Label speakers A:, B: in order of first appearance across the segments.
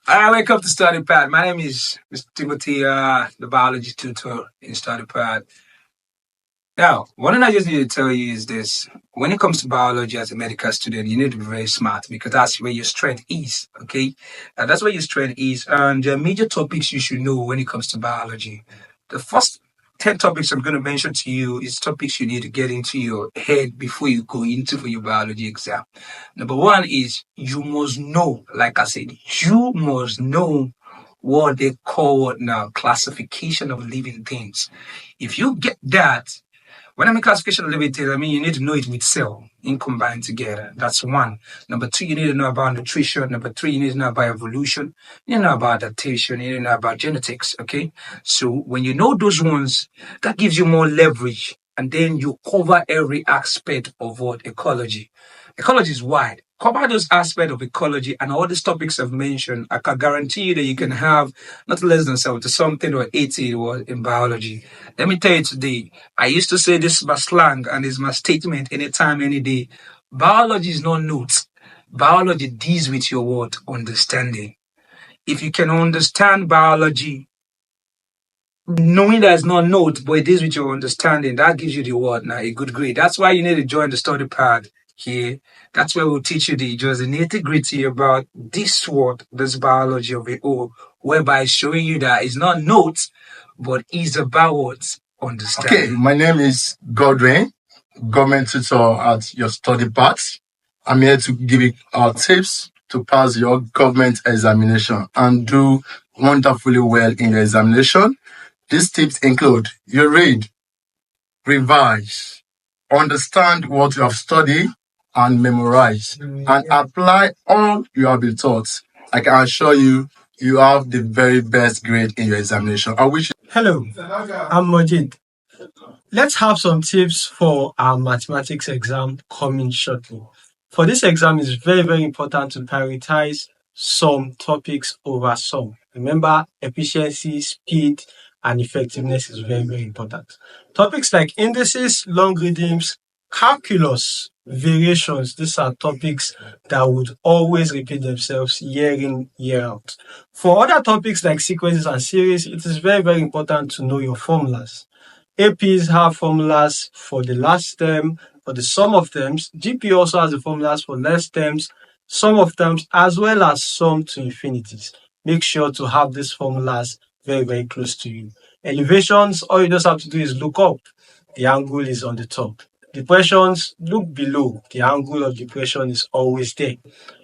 A: Wake up to Study Pad. My name is Mr. Timothy, the biology tutor in Study Pad. Now, one thing I just need to tell you is this. When it comes to biology as a medical student, you need to be very smart because that's where your strength is, okay? That's where your strength is. And there are major topics you should know when it comes to biology. The first 10 topics I'm going to mention to you is topics you need to get into your head before you go into for your biology exam. Number one is you must know, like I said, you must know what they call what now classification of living things. If you get that, when I mean classification of living things, I mean you need to know it with cell in combined together. That's one. Number two, you need to know about nutrition. Number three, you need to know about evolution. You need to know about adaptation. You need to know about genetics. Okay. So when you know those ones, that gives you more leverage. And then you cover every aspect of what ecology. Ecology is wide. Cover those aspects of ecology and all these topics I've mentioned. I can guarantee you that you can have not less than 70 something or 80 in biology. Let me tell you today, I used to say this is my slang and it's my statement anytime, any day. Biology is not notes. Biology deals with your what? Understanding. If you can understand biology, knowing that it's not note, but it deals with your understanding, that gives you the word now, a good grade. That's why you need to join the study pad here. That's where we'll teach you the nitty-gritty about this word, this biology of it all, whereby showing you that it's not notes, but it's about what? Understanding.
B: Okay, my name is Godwin, government tutor at your study path. I'm here to give you tips to pass your government examination and do wonderfully well in your examination. These tips include you read, revise, understand what you have studied, and memorize, and apply all you have been taught. I can assure you, you have the very best grade in your examination. I wish.
C: Hello, I'm Majid. Let's have some tips for our mathematics exam coming shortly. For this exam, it's very, very important to prioritize some topics over some. Remember, efficiency, speed, and effectiveness is very, very important. Topics like indices, logarithms, calculus, variations, these are topics that would always repeat themselves year in, year out. For other topics like sequences and series, it is very, very important to know your formulas. APs have formulas for the last term, for the sum of terms. GP also has the formulas for less terms, sum of terms, as well as sum to infinities. Make sure to have these formulas very, very close to you. Elevations, all you just have to do is look up. The angle is on the top. Depressions, look below. The angle of depression is always there.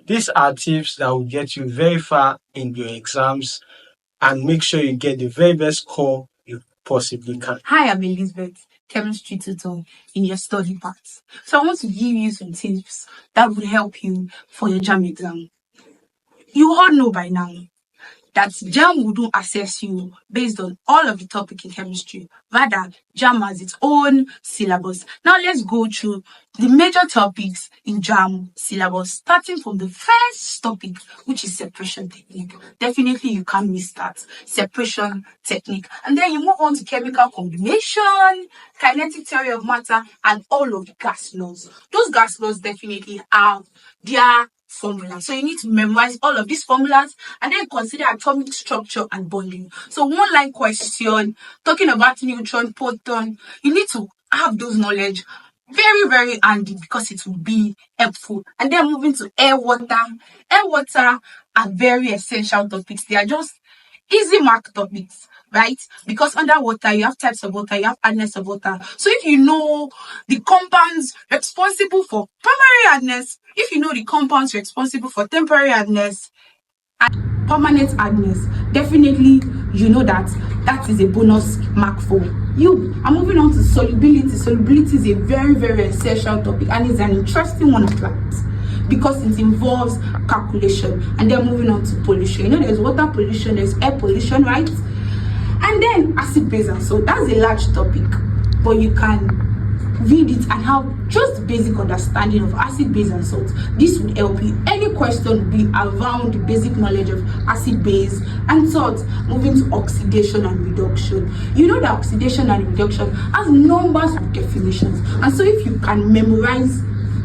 C: These are tips that will get you very far in your exams and make sure you get the very best score you possibly can.
D: Hi, I'm Elizabeth, chemistry tutor in your study part. So I want to give you some tips that will help you for your JAMB exam. You all know by now that JAMB will not assess you based on all of the topic in chemistry. Rather, JAMB has its own syllabus. Now let's go through the major topics in JAMB syllabus, starting from the first topic, which is separation technique. Definitely you can't miss that, separation technique. And then you move on to chemical combination, kinetic theory of matter, and all of the gas laws. Those gas laws definitely have their formula. So you need to memorize all of these formulas and then consider atomic structure and bonding. So one line question, talking about neutron, proton, you need to have those knowledge very, very handy because it will be helpful. And then moving to air, water. Air, water are very essential topics. They are just easy mark topics, right? Because underwater, you have types of water, you have hardness of water. So if you know the compounds responsible for primary hardness, if you know the compounds responsible for temporary hardness and permanent hardness, definitely you know that that is a bonus mark for you. I'm moving on to solubility. Solubility is a very, very essential topic and it's an interesting one at that, because it involves calculation. And then moving on to pollution. You know, there's water pollution, there's air pollution, right? And then acid base and salt. That's a large topic, but you can read it and have just basic understanding of acid base and salt. This will help you. Any question will be around the basic knowledge of acid base and salt. Moving to oxidation and reduction. You know that oxidation and reduction has numbers of definitions, and so if you can memorize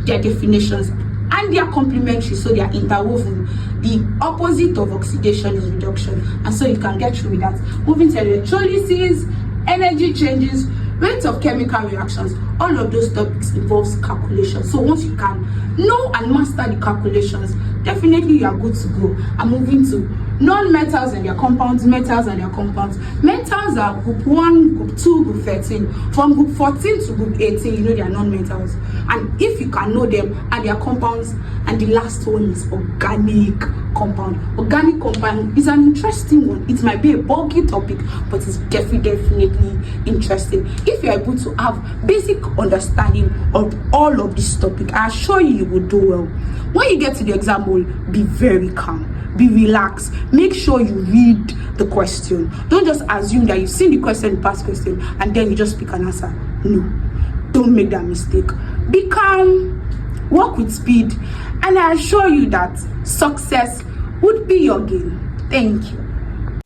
D: their definitions and they are complementary, so they are interwoven. The opposite of oxidation is reduction, and so you can get through with that. Moving to electrolysis, energy changes, rate of chemical reactions, all of those topics involves calculation. So once you can know and master the calculations, definitely you are good to go. I'm moving to non-metals and their compounds, metals and their compounds. Metals are group 1, group 2, group 13. From group 14 to group 18, you know they are non-metals. And if you can know them and their compounds, and the last one is organic compound. Organic compound is an interesting one. It might be a bulky topic, but it's definitely interesting. If you're able to have basic understanding of all of this topic, I assure you will do well. When you get to the exam hall, be very calm. Be relaxed. Make sure you read the question. Don't just assume that you've seen the question, the past question, and then you just pick an answer. No, don't make that mistake. Be calm, work with speed, and I assure you that success would be your gain. Thank you.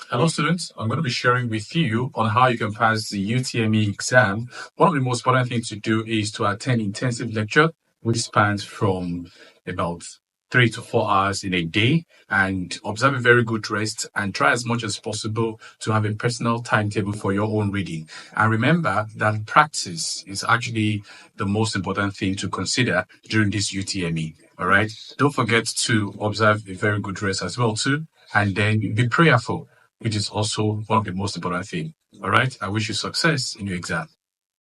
E: Hello students, I'm going to be sharing with you on how you can pass the UTME exam. One of the most important things to do is to attend intensive lecture, which spans from about 3 to 4 hours in a day, and observe a very good rest and try as much as possible to have a personal timetable for your own reading. And remember that practice is actually the most important thing to consider during this UTME. All right. Don't forget to observe a very good rest as well too, and then be prayerful, which is also one of the most important things. All right. I wish you success in your exam.